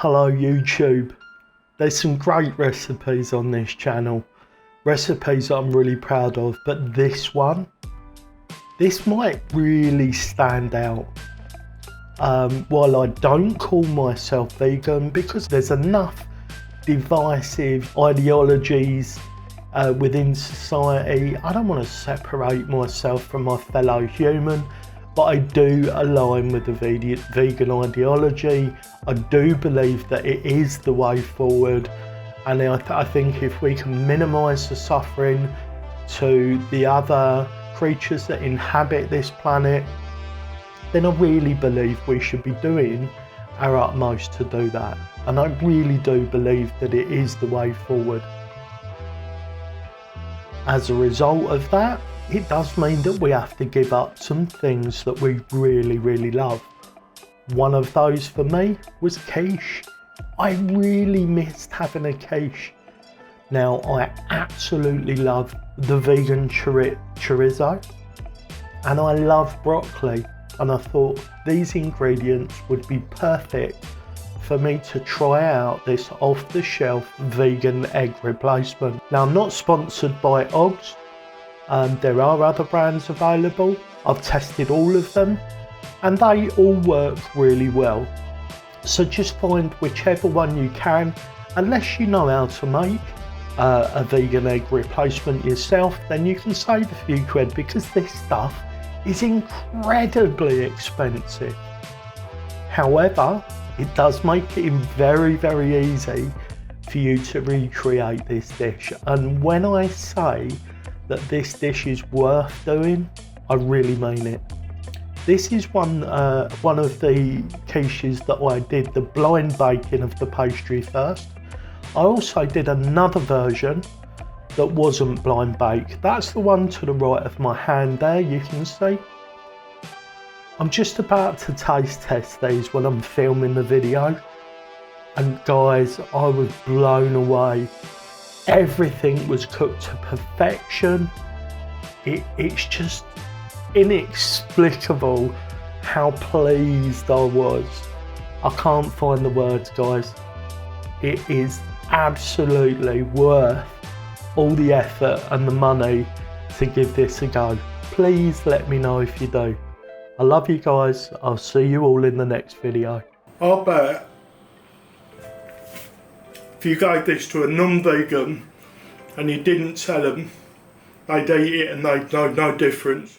Hello YouTube. There's some great recipes on this channel. Recipes that I'm really proud of, but this might really stand out. While I don't call myself vegan because there's enough divisive ideologies within society, I don't want to separate myself from my fellow human, but I do align with the vegan ideology. I do believe that it is the way forward, and I think if we can minimise the suffering to the other creatures that inhabit this planet, then I really believe we should be doing our utmost to do that. And I really do believe that it is the way forward. As a result of that, it does mean that we have to give up some things that we really love. One of those for me was quiche. I really missed having a quiche. Now, I absolutely love the vegan chorizo, and I love broccoli, and I thought these ingredients would be perfect for me to try out this off-the-shelf vegan egg replacement. Now, I'm not sponsored by Oggs. There are other brands available. I've tested all of them and they all work really well. So just find whichever one you can. Unless you know how to make a vegan egg replacement yourself, then you can save a few quid because this stuff is incredibly expensive. However, it does make it very easy for you to recreate this dish. And when I say that this dish is worth doing, I really mean it. This is one of the quiches that I did the blind baking of the pastry first. I also did another version that wasn't blind baked. That's the one to the right of my hand there, you can see. I'm just about to taste test these when I'm filming the video. And guys, I was blown away. Everything was cooked to perfection. It's just inexplicable how pleased I was. I can't find the words, guys. It is absolutely worth all the effort and the money to give this a go. Please let me know if you do. I love you guys. I'll see you all in the next video. I bet if you gave this to a non-vegan and you didn't tell them, they'd eat it and they'd know no difference.